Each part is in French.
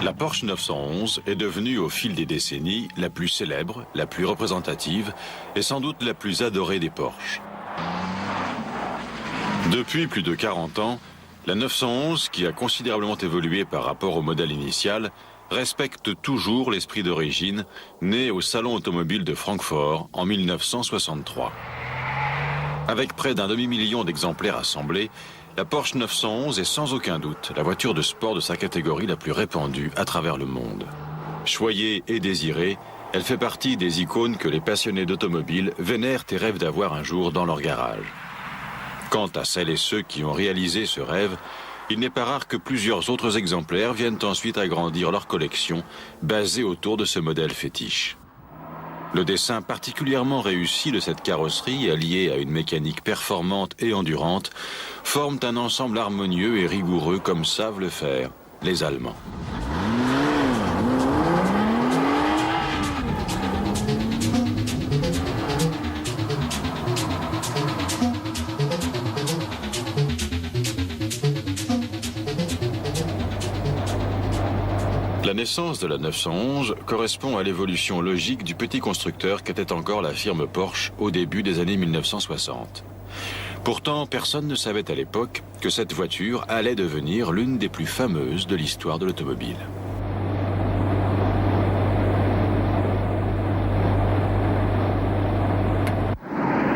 La Porsche 911 est devenue au fil des décennies la plus célèbre, la plus représentative et sans doute la plus adorée des Porsche. Depuis plus de 40 ans, la 911, qui a considérablement évolué par rapport au modèle initial, respecte toujours l'esprit d'origine, né au Salon automobile de Francfort en 1963. Avec près d'un demi-million d'exemplaires assemblés, la Porsche 911 est sans aucun doute la voiture de sport de sa catégorie la plus répandue à travers le monde. Choyée et désirée, elle fait partie des icônes que les passionnés d'automobile vénèrent et rêvent d'avoir un jour dans leur garage. Quant à celles et ceux qui ont réalisé ce rêve, il n'est pas rare que plusieurs autres exemplaires viennent ensuite agrandir leur collection, basée autour de ce modèle fétiche. Le dessin particulièrement réussi de cette carrosserie, allié à une mécanique performante et endurante, forment un ensemble harmonieux et rigoureux comme savent le faire les Allemands. La naissance de la 911 correspond à l'évolution logique du petit constructeur qu'était encore la firme Porsche au début des années 1960. Pourtant, personne ne savait à l'époque que cette voiture allait devenir l'une des plus fameuses de l'histoire de l'automobile.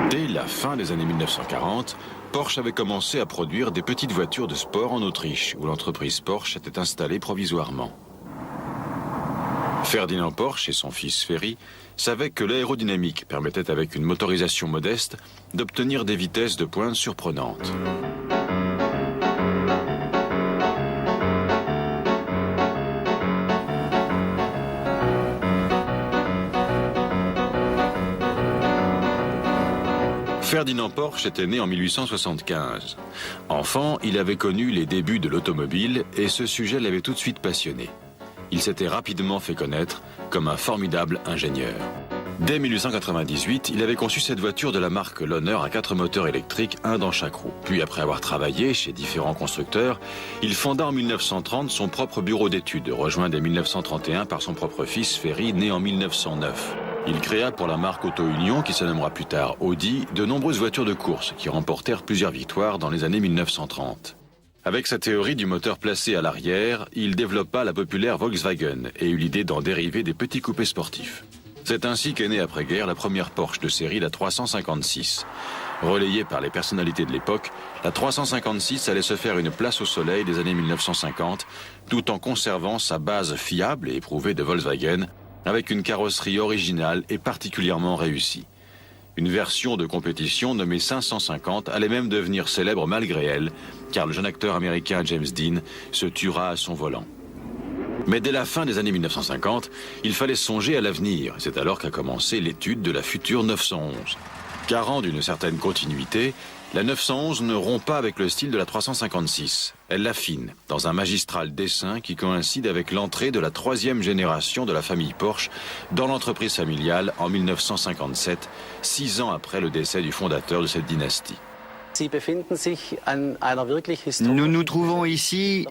Dès la fin des années 1940, Porsche avait commencé à produire des petites voitures de sport en Autriche, où l'entreprise Porsche était installée provisoirement. Ferdinand Porsche et son fils Ferry savaient que l'aérodynamique permettait avec une motorisation modeste d'obtenir des vitesses de pointe surprenantes. Ferdinand Porsche était né en 1875. Enfant, il avait connu les débuts de l'automobile et ce sujet l'avait tout de suite passionné. Il s'était rapidement fait connaître comme un formidable ingénieur. Dès 1898, il avait conçu cette voiture de la marque L'Honneur à 4 moteurs électriques, un dans chaque roue. Puis après avoir travaillé chez différents constructeurs, il fonda en 1930 son propre bureau d'études, rejoint dès 1931 par son propre fils Ferry, né en 1909. Il créa pour la marque Auto Union, qui se nommera plus tard Audi, de nombreuses voitures de course qui remportèrent plusieurs victoires dans les années 1930. Avec sa théorie du moteur placé à l'arrière, il développa la populaire Volkswagen et eut l'idée d'en dériver des petits coupés sportifs. C'est ainsi qu'est née après-guerre la première Porsche de série, la 356. Relayée par les personnalités de l'époque, la 356 allait se faire une place au soleil des années 1950, tout en conservant sa base fiable et éprouvée de Volkswagen, avec une carrosserie originale et particulièrement réussie. Une version de compétition nommée 550 allait même devenir célèbre malgré elle, car le jeune acteur américain James Dean se tuera à son volant. Mais dès la fin des années 1950, il fallait songer à l'avenir. C'est alors qu'a commencé l'étude de la future 911. Garant d'une certaine continuité, la 911 ne rompt pas avec le style de la 356. Elle l'affine dans un magistral dessin qui coïncide avec l'entrée de la 3e génération de la famille Porsche dans l'entreprise familiale en 1957, 6 ans après le décès du fondateur de cette dynastie. Nous nous trouvons ici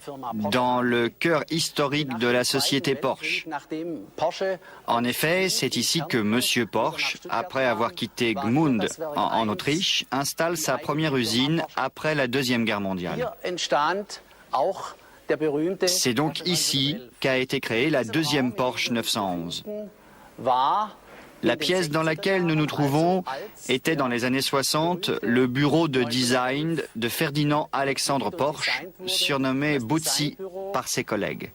dans le cœur historique de la société Porsche. En effet, c'est ici que M. Porsche, après avoir quitté Gmund en Autriche, installe sa première usine après la Deuxième Guerre mondiale. C'est donc ici qu'a été créée la deuxième Porsche 911. La pièce dans laquelle nous nous trouvons était dans les années 60 le bureau de design de Ferdinand Alexandre Porsche, surnommé Butzi par ses collègues.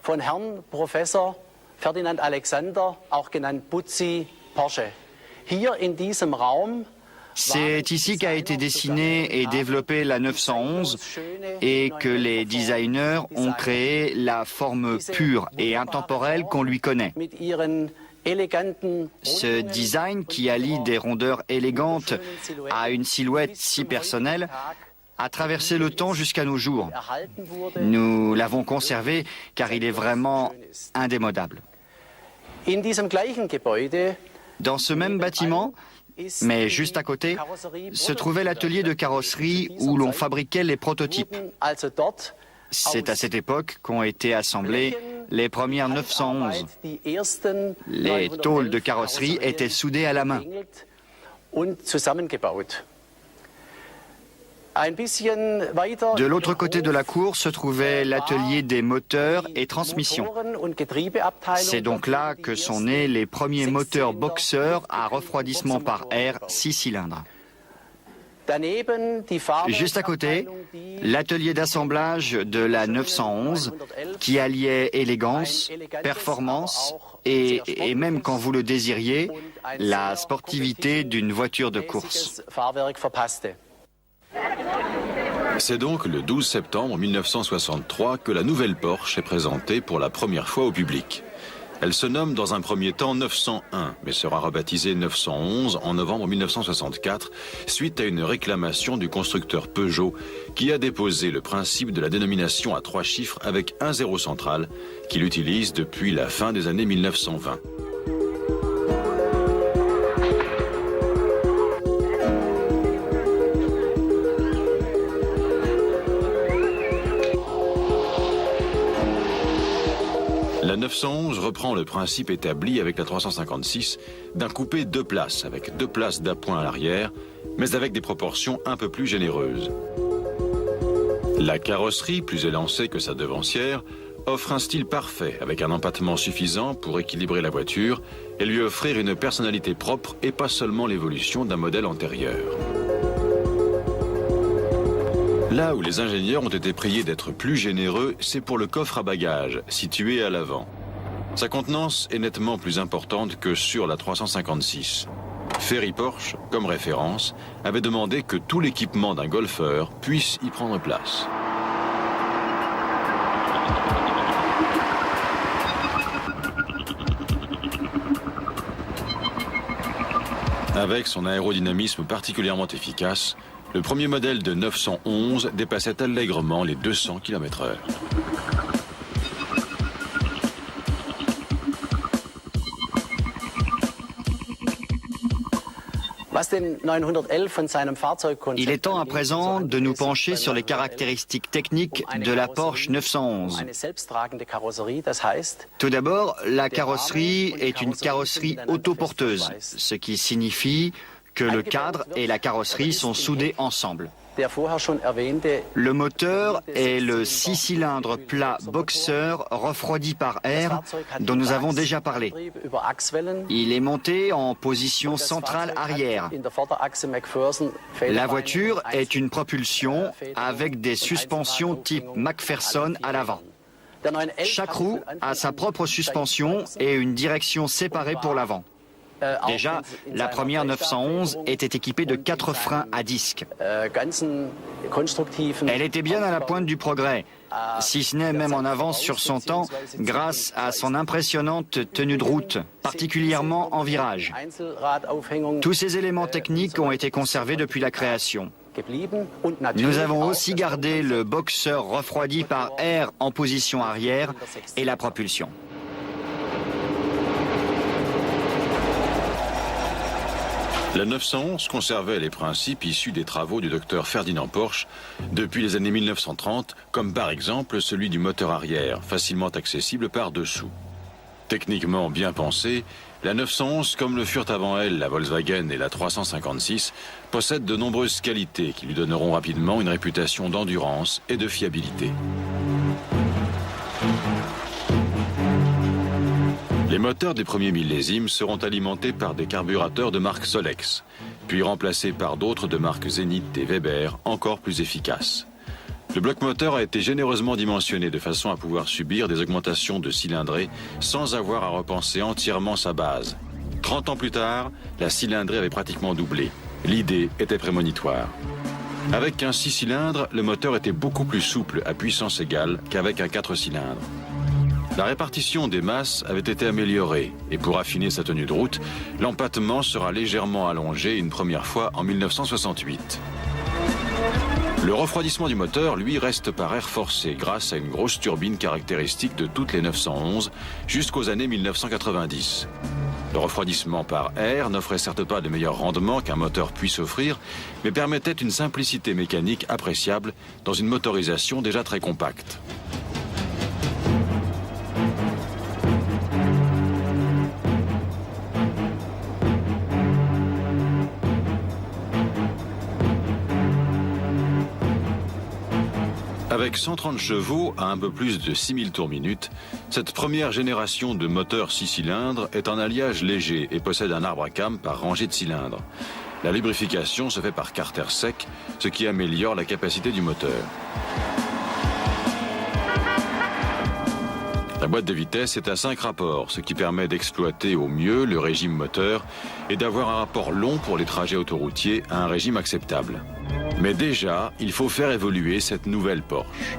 C'est ici qu'a été dessinée et développée la 911 et que les designers ont créé la forme pure et intemporelle qu'on lui connaît. Ce design qui allie des rondeurs élégantes à une silhouette si personnelle a traversé le temps jusqu'à nos jours. Nous l'avons conservé car il est vraiment indémodable. Dans ce même bâtiment, mais juste à côté, se trouvait l'atelier de carrosserie où l'on fabriquait les prototypes. C'est à cette époque qu'ont été assemblées les premières 911. Les tôles de carrosserie étaient soudées à la main. De l'autre côté de la cour se trouvait l'atelier des moteurs et transmissions. C'est donc là que sont nés les premiers moteurs boxeurs à refroidissement par air 6 cylindres. Juste à côté, l'atelier d'assemblage de la 911 qui alliait élégance, performance et même quand vous le désiriez, la sportivité d'une voiture de course. C'est donc le 12 septembre 1963 que la nouvelle Porsche est présentée pour la première fois au public. Elle se nomme dans un premier temps 901, mais sera rebaptisée 911 en novembre 1964, suite à une réclamation du constructeur Peugeot, qui a déposé le principe de la dénomination à 3 chiffres avec un zéro central, qu'il utilise depuis la fin des années 1920. La 911 reprend le principe établi avec la 356 d'un coupé 2 places, avec 2 places d'appoint à l'arrière, mais avec des proportions un peu plus généreuses. La carrosserie, plus élancée que sa devancière, offre un style parfait, avec un empattement suffisant pour équilibrer la voiture et lui offrir une personnalité propre et pas seulement l'évolution d'un modèle antérieur. Là où les ingénieurs ont été priés d'être plus généreux, c'est pour le coffre à bagages, situé à l'avant. Sa contenance est nettement plus importante que sur la 356. Ferry Porsche, comme référence, avait demandé que tout l'équipement d'un golfeur puisse y prendre place. Avec son aérodynamisme particulièrement efficace, le premier modèle de 911 dépassait allègrement les 200 km/h. Il est temps à présent de nous pencher sur les caractéristiques techniques de la Porsche 911. Tout d'abord, la carrosserie est une carrosserie autoporteuse, ce qui signifie que le cadre et la carrosserie sont soudés ensemble. Le moteur est le 6 cylindres plat boxeur refroidi par air dont nous avons déjà parlé. Il est monté en position centrale arrière. La voiture est une propulsion avec des suspensions type McPherson à l'avant. Chaque roue a sa propre suspension et une direction séparée pour l'avant. Déjà, la première 911 était équipée de 4 freins à disque. Elle était bien à la pointe du progrès, si ce n'est même en avance sur son temps, grâce à son impressionnante tenue de route, particulièrement en virage. Tous ces éléments techniques ont été conservés depuis la création. Nous avons aussi gardé le boxeur refroidi par air en position arrière et la propulsion. La 911 conservait les principes issus des travaux du docteur Ferdinand Porsche depuis les années 1930, comme par exemple celui du moteur arrière, facilement accessible par-dessous. Techniquement bien pensée, la 911, comme le furent avant elle la Volkswagen et la 356, possède de nombreuses qualités qui lui donneront rapidement une réputation d'endurance et de fiabilité. Les moteurs des premiers millésimes seront alimentés par des carburateurs de marque Solex, puis remplacés par d'autres de marque Zenith et Weber, encore plus efficaces. Le bloc moteur a été généreusement dimensionné de façon à pouvoir subir des augmentations de cylindrée sans avoir à repenser entièrement sa base. 30 ans plus tard, la cylindrée avait pratiquement doublé. L'idée était prémonitoire. Avec un 6 cylindres, le moteur était beaucoup plus souple à puissance égale qu'avec un 4 cylindres. La répartition des masses avait été améliorée et pour affiner sa tenue de route, l'empattement sera légèrement allongé une première fois en 1968. Le refroidissement du moteur, lui, reste par air forcé grâce à une grosse turbine caractéristique de toutes les 911 jusqu'aux années 1990. Le refroidissement par air n'offrait certes pas de meilleur rendement qu'un moteur puisse offrir, mais permettait une simplicité mécanique appréciable dans une motorisation déjà très compacte. Avec 130 chevaux à un peu plus de 6000 tours minute, cette première génération de moteurs 6 cylindres est en alliage léger et possède un arbre à cames par rangée de cylindres. La lubrification se fait par carter sec, ce qui améliore la capacité du moteur. La boîte de vitesse est à 5 rapports, ce qui permet d'exploiter au mieux le régime moteur et d'avoir un rapport long pour les trajets autoroutiers à un régime acceptable. Mais déjà, il faut faire évoluer cette nouvelle Porsche.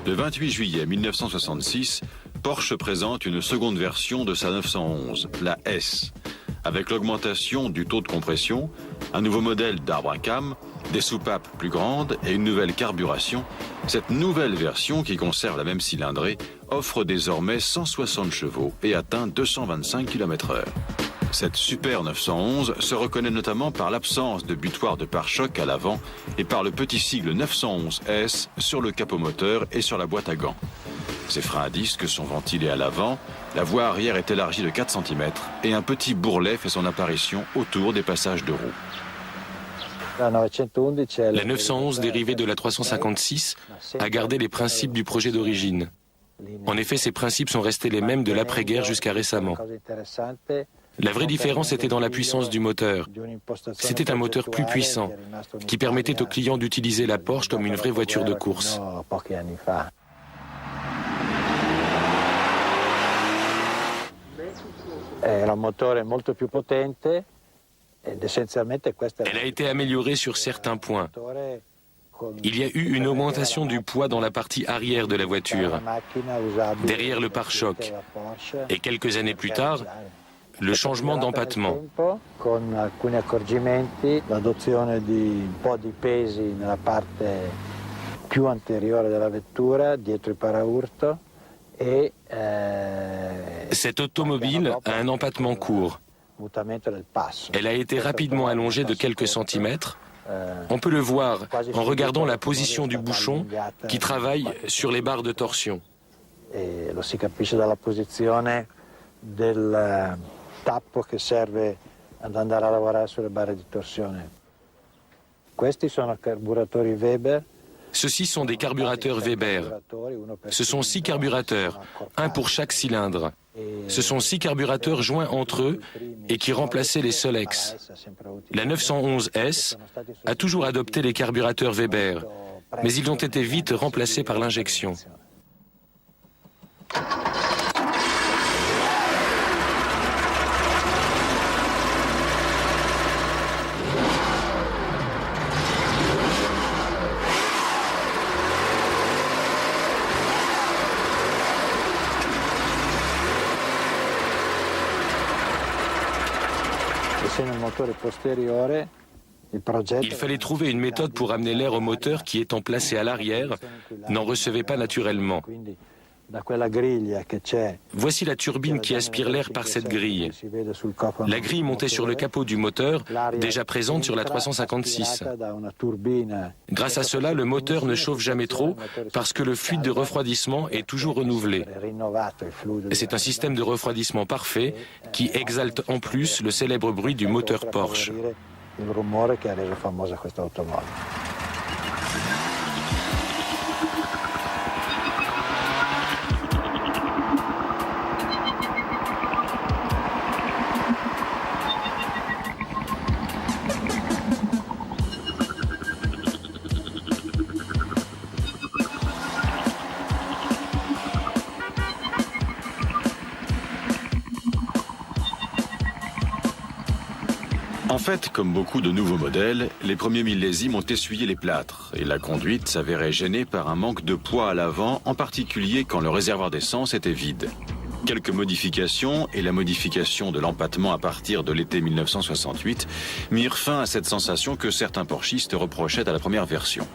Le 28 juillet 1966, Porsche présente une seconde version de sa 911, la S, avec l'augmentation du taux de compression, un nouveau modèle d'arbre à cames, des soupapes plus grandes et une nouvelle carburation. Cette nouvelle version, qui conserve la même cylindrée, offre désormais 160 chevaux et atteint 225 km/h. Cette Super 911 se reconnaît notamment par l'absence de butoir de pare-choc à l'avant et par le petit sigle 911S sur le capot moteur et sur la boîte à gants. Ses freins à disque sont ventilés à l'avant, la voie arrière est élargie de 4 cm et un petit bourrelet fait son apparition autour des passages de roues. La 911 dérivée de la 356 a gardé les principes du projet d'origine. En effet, ces principes sont restés les mêmes de l'après-guerre jusqu'à récemment. La vraie différence était dans la puissance du moteur. C'était un moteur plus puissant, qui permettait aux clients d'utiliser la Porsche comme une vraie voiture de course. Elle a été améliorée sur certains points. Il y a eu une augmentation du poids dans la partie arrière de la voiture, derrière le pare-choc. Et quelques années plus tard, le changement d'empattement. Cette automobile a un empattement court. Elle a été rapidement allongée de quelques centimètres. On peut le voir en regardant la position du bouchon qui travaille sur les barres de torsion. Tappo che serve ad andare a lavorare sulle barre di torsione. Questi sono carburatori Weber. Ceux-ci sont des carburateurs Weber. Ce sont 6 carburateurs, un pour chaque cylindre. Ce sont 6 carburateurs joints entre eux et qui remplaçaient les Solex. La 911S a toujours adopté les carburateurs Weber, mais ils ont été vite remplacés par l'injection. Il fallait trouver une méthode pour amener l'air au moteur qui, étant placé à l'arrière, n'en recevait pas naturellement. Voici la turbine qui aspire l'air par cette grille. La grille montait sur le capot du moteur, déjà présente sur la 356. Grâce à cela, le moteur ne chauffe jamais trop parce que le fluide de refroidissement est toujours renouvelé. C'est un système de refroidissement parfait qui exalte en plus le célèbre bruit du moteur Porsche. En fait, comme beaucoup de nouveaux modèles, les premiers millésimes ont essuyé les plâtres et la conduite s'avérait gênée par un manque de poids à l'avant, en particulier quand le réservoir d'essence était vide. Quelques modifications et la modification de l'empattement à partir de l'été 1968 mirent fin à cette sensation que certains porschistes reprochaient à la première version.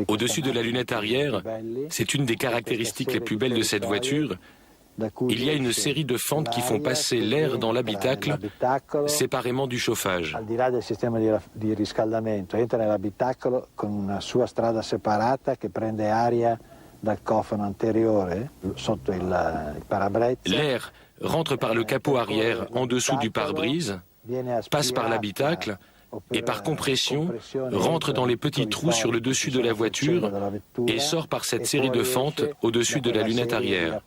Au-dessus de la lunette arrière, c'est une des caractéristiques les plus belles de cette voiture. Il y a une série de fentes qui font passer l'air dans l'habitacle séparément du chauffage. L'air rentre par le capot arrière en dessous du pare-brise, passe par l'habitacle et par compression rentre dans les petits trous sur le dessus de la voiture et sort par cette série de fentes au-dessus de la lunette arrière.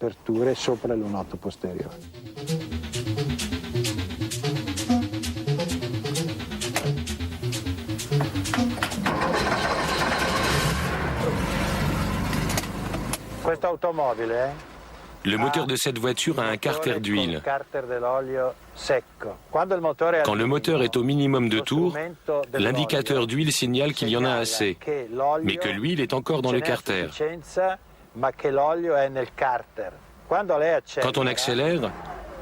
Le moteur de cette voiture a un carter d'huile. Quand le moteur est au minimum de tours, l'indicateur d'huile signale qu'il y en a assez, mais que l'huile est encore dans le carter. Quand on accélère,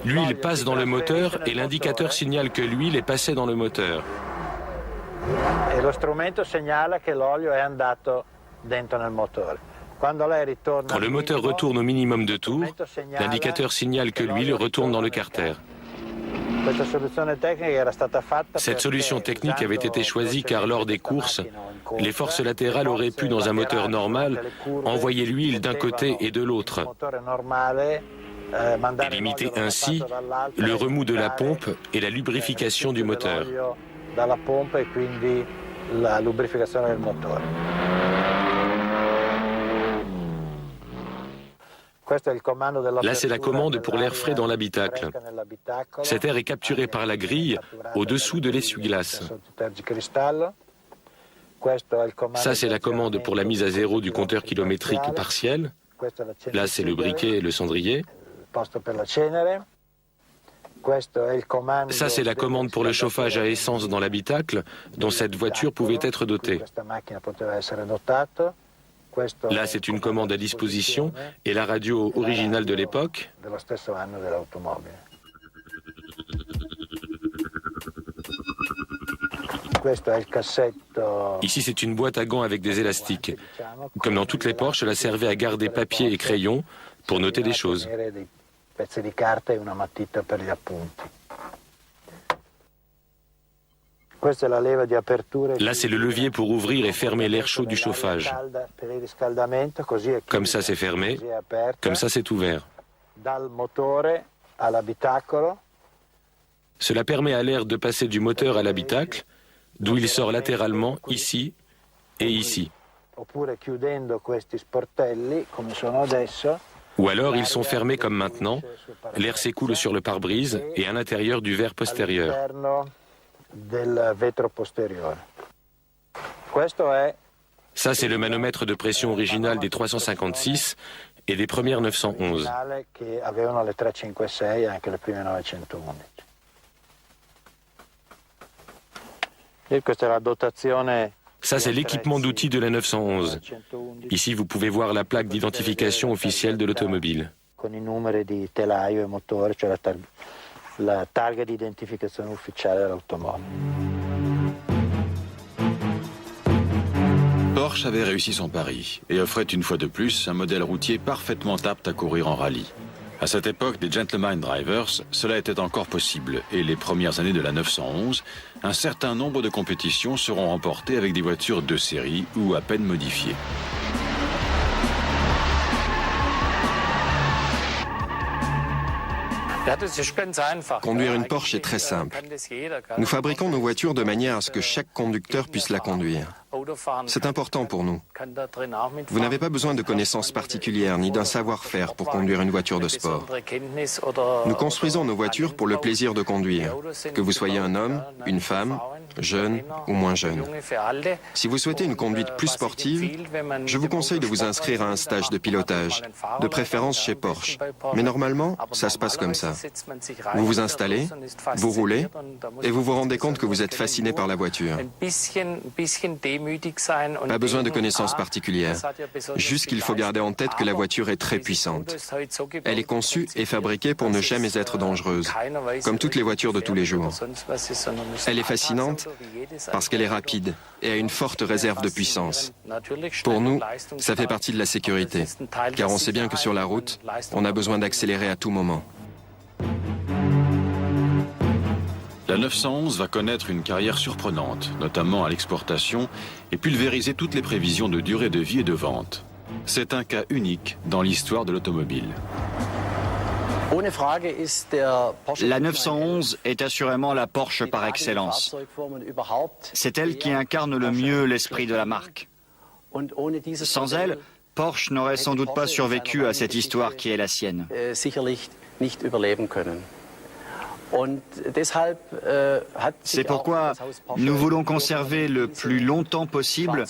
l'huile passe dans le moteur et l'indicateur signale que l'huile est passée dans le moteur. Quand le moteur retourne au minimum de tours, l'indicateur signale que l'huile retourne dans le carter. Cette solution technique avait été choisie car lors des courses, les forces latérales auraient pu, dans un moteur normal, envoyer l'huile d'un côté et de l'autre et limiter ainsi le remous de la pompe et la lubrification du moteur. Là, c'est la commande pour l'air frais dans l'habitacle. Cet air est capturé par la grille au-dessous de l'essuie-glace. Ça, c'est la commande pour la mise à zéro du compteur kilométrique partiel. Là, c'est le briquet et le cendrier. Ça, c'est la commande pour le chauffage à essence dans l'habitacle, dont cette voiture pouvait être dotée. Là, c'est une commande à disposition et la radio originale de l'époque. Ici, c'est une boîte à gants avec des élastiques. Comme dans toutes les Porsche, elle servait à garder papier et crayon pour noter des choses. Là, c'est le levier pour ouvrir et fermer l'air chaud du chauffage. Comme ça, c'est fermé. Comme ça, c'est ouvert. Cela permet à l'air de passer du moteur à l'habitacle, d'où il sort latéralement, ici et ici. Ou alors, ils sont fermés comme maintenant. L'air s'écoule sur le pare-brise et à l'intérieur du verre postérieur. Ça, c'est le manomètre de pression original des 356 et des premières 911. Ça, c'est l'équipement d'outils de la 911. Ici, vous pouvez voir la plaque d'identification officielle de l'automobile. La targa di identificazione ufficiale dell'automobile. Porsche avait réussi son pari et offrait une fois de plus un modèle routier parfaitement apte à courir en rallye. À cette époque des gentleman drivers, cela était encore possible et les premières années de la 911, un certain nombre de compétitions seront remportées avec des voitures de série ou à peine modifiées. Conduire une Porsche est très simple. Nous fabriquons nos voitures de manière à ce que chaque conducteur puisse la conduire. C'est important pour nous. Vous n'avez pas besoin de connaissances particulières ni d'un savoir-faire pour conduire une voiture de sport. Nous construisons nos voitures pour le plaisir de conduire, que vous soyez un homme, une femme, jeune ou moins jeune. Si vous souhaitez une conduite plus sportive, je vous conseille de vous inscrire à un stage de pilotage, de préférence chez Porsche. Mais normalement, ça se passe comme ça. Vous vous installez, vous roulez, et vous vous rendez compte que vous êtes fasciné par la voiture. Pas besoin de connaissances particulières. Juste qu'il faut garder en tête que la voiture est très puissante. Elle est conçue et fabriquée pour ne jamais être dangereuse, comme toutes les voitures de tous les jours. Elle est fascinante parce qu'elle est rapide et a une forte réserve de puissance. Pour nous, ça fait partie de la sécurité, car on sait bien que sur la route, on a besoin d'accélérer à tout moment. La 911 va connaître une carrière surprenante, notamment à l'exportation, et pulvériser toutes les prévisions de durée de vie et de vente. C'est un cas unique dans l'histoire de l'automobile. La 911 est assurément la Porsche par excellence. C'est elle qui incarne le mieux l'esprit de la marque. Sans elle, Porsche n'aurait sans doute pas survécu à cette histoire qui est la sienne. C'est pourquoi nous voulons conserver le plus longtemps possible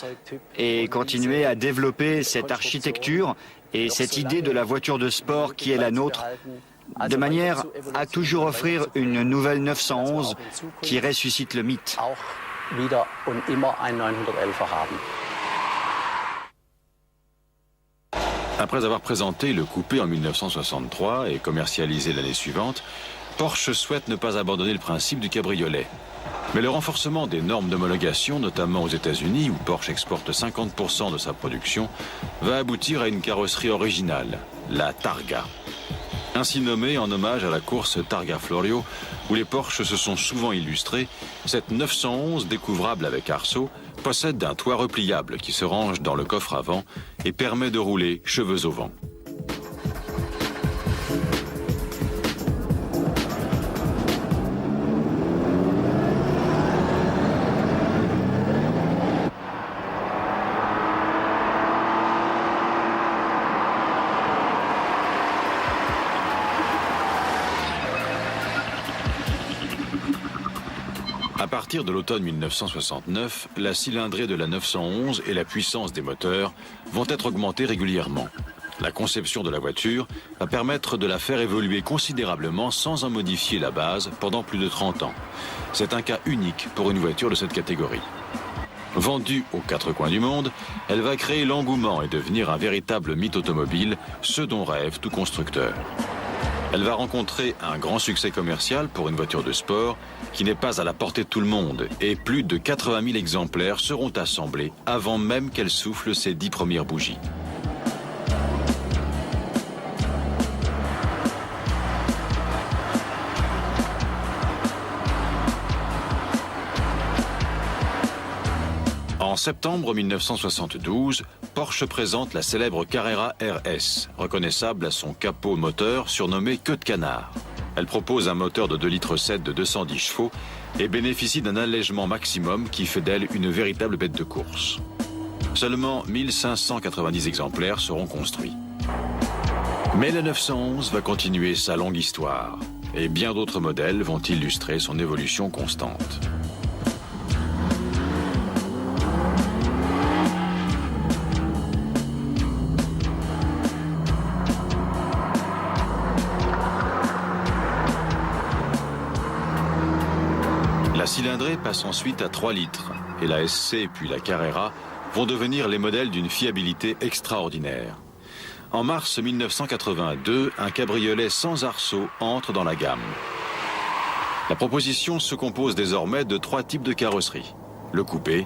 et continuer à développer cette architecture et cette idée de la voiture de sport qui est la nôtre, de manière à toujours offrir une nouvelle 911 qui ressuscite le mythe. Après avoir présenté le coupé en 1963 et commercialisé l'année suivante, Porsche souhaite ne pas abandonner le principe du cabriolet. Mais le renforcement des normes d'homologation, notamment aux États-Unis, où Porsche exporte 50% de sa production, va aboutir à une carrosserie originale, la Targa. Ainsi nommée en hommage à la course Targa Florio, où les Porsche se sont souvent illustrés, cette 911 découvrable avec arceau possède un toit repliable qui se range dans le coffre avant et permet de rouler cheveux au vent. À partir de l'automne 1969, la cylindrée de la 911 et la puissance des moteurs vont être augmentées régulièrement. La conception de la voiture va permettre de la faire évoluer considérablement sans en modifier la base pendant plus de 30 ans. C'est un cas unique pour une voiture de cette catégorie. Vendue aux quatre coins du monde, elle va créer l'engouement et devenir un véritable mythe automobile, ce dont rêve tout constructeur. Elle va rencontrer un grand succès commercial pour une voiture de sport qui n'est pas à la portée de tout le monde et plus de 80 000 exemplaires seront assemblés avant même qu'elle souffle ses 10 premières bougies. En septembre 1972, Porsche présente la célèbre Carrera RS, reconnaissable à son capot moteur surnommé queue de canard. Elle propose un moteur de 2,7 litres de 210 chevaux et bénéficie d'un allègement maximum qui fait d'elle une véritable bête de course. Seulement 1590 exemplaires seront construits. Mais la 911 va continuer sa longue histoire et bien d'autres modèles vont illustrer son évolution constante. La cylindrée passe ensuite à 3 litres et la SC puis la Carrera vont devenir les modèles d'une fiabilité extraordinaire. En mars 1982, un cabriolet sans arceau entre dans la gamme. La proposition se compose désormais de 3 types de carrosserie. Le coupé,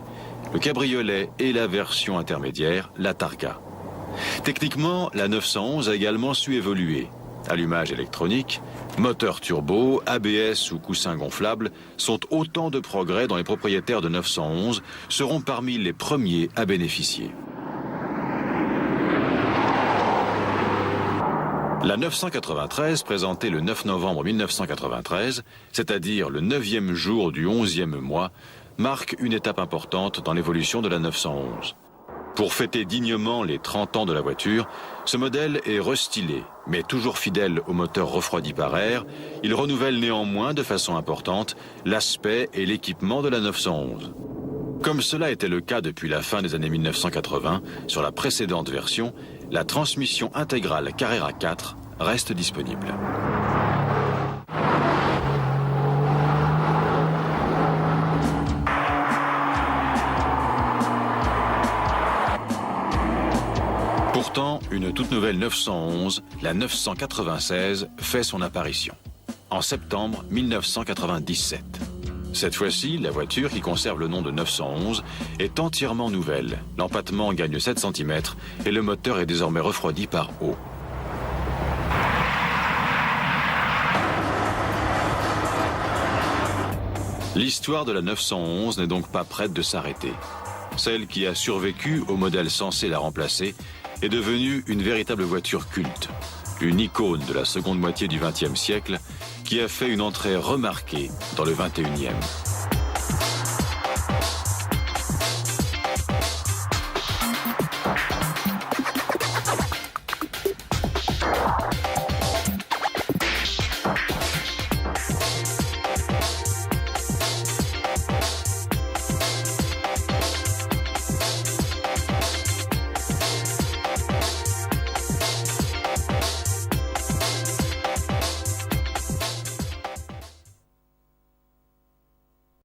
le cabriolet et la version intermédiaire, la Targa. Techniquement, la 911 a également su évoluer. Allumage électronique, moteur turbo, ABS ou coussin gonflable sont autant de progrès dont les propriétaires de 911 seront parmi les premiers à bénéficier. La 993, présentée le 9 novembre 1993, c'est-à-dire le 9e jour du 11e mois, marque une étape importante dans l'évolution de la 911. Pour fêter dignement les 30 ans de la voiture, ce modèle est restylé, mais toujours fidèle au moteur refroidi par air, il renouvelle néanmoins de façon importante l'aspect et l'équipement de la 911. Comme cela était le cas depuis la fin des années 1980, sur la précédente version, la transmission intégrale Carrera 4 reste disponible. Pourtant, une toute nouvelle 911, la 996, fait son apparition, en septembre 1997. Cette fois-ci, la voiture, qui conserve le nom de 911, est entièrement nouvelle. L'empattement gagne 7 cm et le moteur est désormais refroidi par eau. L'histoire de la 911 n'est donc pas prête de s'arrêter. Celle qui a survécu au modèle censé la remplacer est devenue une véritable voiture culte, une icône de la seconde moitié du XXe siècle qui a fait une entrée remarquée dans le XXIe.